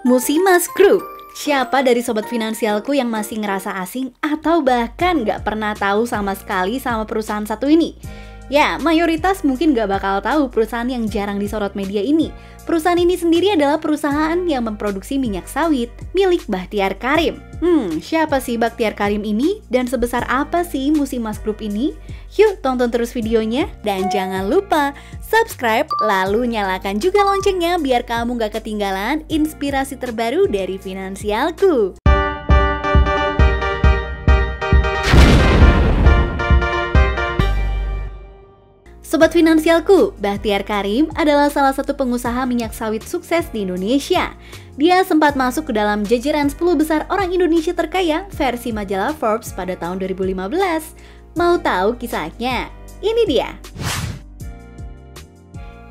Musimas Group. Siapa dari sobat finansialku yang masih ngerasa asing atau bahkan nggak pernah tahu sama sekali sama perusahaan satu ini? Ya, mayoritas mungkin nggak bakal tahu perusahaan yang jarang disorot media ini. Perusahaan ini sendiri adalah perusahaan yang memproduksi minyak sawit milik Bahtiar Karim. Siapa sih Bahtiar Karim ini dan sebesar apa sih Musimas Group ini? Yuk tonton terus videonya dan jangan lupa subscribe lalu nyalakan juga loncengnya biar kamu nggak ketinggalan inspirasi terbaru dari finansialku. Sobat finansialku, Bahtiar Karim adalah salah satu pengusaha minyak sawit sukses di Indonesia. Dia sempat masuk ke dalam jajaran 10 besar orang Indonesia terkaya versi majalah Forbes pada tahun 2015. Mau tahu kisahnya? Ini dia.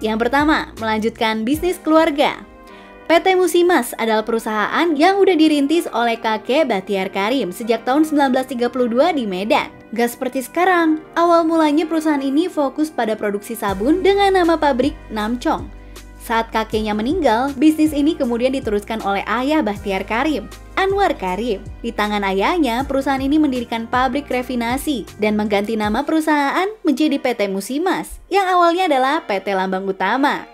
Yang pertama, melanjutkan bisnis keluarga. PT Musimas adalah perusahaan yang udah dirintis oleh kakek Bahtiar Karim sejak tahun 1932 di Medan. Gak seperti sekarang, awal mulanya perusahaan ini fokus pada produksi sabun dengan nama pabrik Namchong. Saat kakeknya meninggal, bisnis ini kemudian diteruskan oleh ayah Bahtiar Karim, Anwar Karim. Di tangan ayahnya, perusahaan ini mendirikan pabrik refinasi dan mengganti nama perusahaan menjadi PT Musimas, yang awalnya adalah PT Lambang Utama.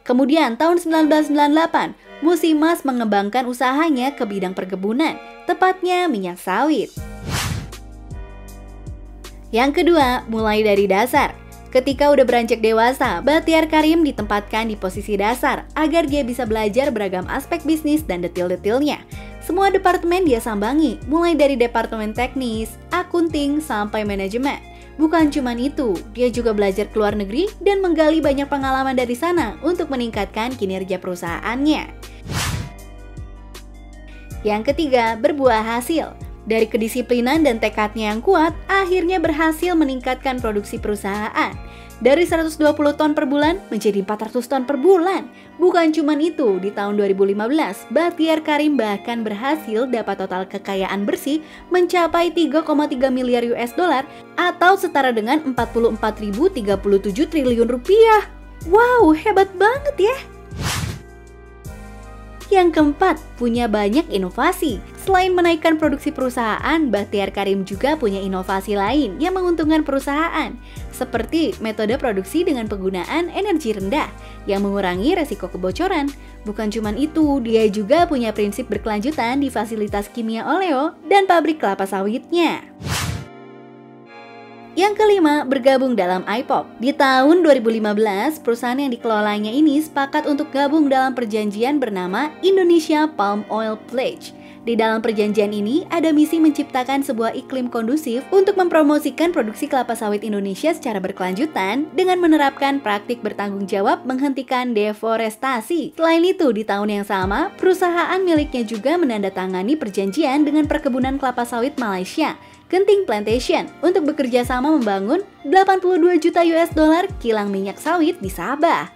Kemudian tahun 1998, Musimas mengembangkan usahanya ke bidang perkebunan, tepatnya minyak sawit. Yang kedua, mulai dari dasar. Ketika udah beranjak dewasa, Bahtiar Karim ditempatkan di posisi dasar agar dia bisa belajar beragam aspek bisnis dan detil-detilnya. Semua departemen dia sambangi, mulai dari departemen teknis, akunting, sampai manajemen. Bukan cuma itu, dia juga belajar ke luar negeri dan menggali banyak pengalaman dari sana untuk meningkatkan kinerja perusahaannya. Yang ketiga, berbuah hasil. Dari kedisiplinan dan tekadnya yang kuat, akhirnya berhasil meningkatkan produksi perusahaan. Dari 120 ton per bulan menjadi 400 ton per bulan. Bukan cuma itu, di tahun 2015, Bahtiar Karim bahkan berhasil dapat total kekayaan bersih mencapai 3,3 miliar US dollar atau setara dengan 44.037 triliun rupiah. Wow, hebat banget ya! Yang keempat, punya banyak inovasi. Selain menaikkan produksi perusahaan, Bahtiar Karim juga punya inovasi lain yang menguntungkan perusahaan, seperti metode produksi dengan penggunaan energi rendah yang mengurangi resiko kebocoran. Bukan cuma itu, dia juga punya prinsip berkelanjutan di fasilitas kimia oleo dan pabrik kelapa sawitnya. Yang kelima, bergabung dalam IPOP. Di tahun 2015, perusahaan yang dikelolanya ini sepakat untuk gabung dalam perjanjian bernama Indonesia Palm Oil Pledge. Di dalam perjanjian ini, ada misi menciptakan sebuah iklim kondusif untuk mempromosikan produksi kelapa sawit Indonesia secara berkelanjutan dengan menerapkan praktik bertanggung jawab menghentikan deforestasi. Selain itu, di tahun yang sama, perusahaan miliknya juga menandatangani perjanjian dengan perkebunan kelapa sawit Malaysia, Genting Plantation, untuk bekerja sama membangun 82 juta US dollar kilang minyak sawit di Sabah.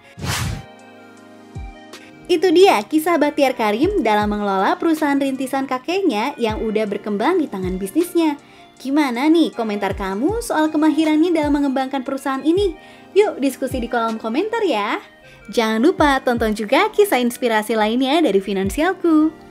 Itu dia kisah Bahtiar Karim dalam mengelola perusahaan rintisan kakeknya yang udah berkembang di tangan bisnisnya. Gimana nih komentar kamu soal kemahirannya dalam mengembangkan perusahaan ini? Yuk diskusi di kolom komentar ya. Jangan lupa tonton juga kisah inspirasi lainnya dari finansialku.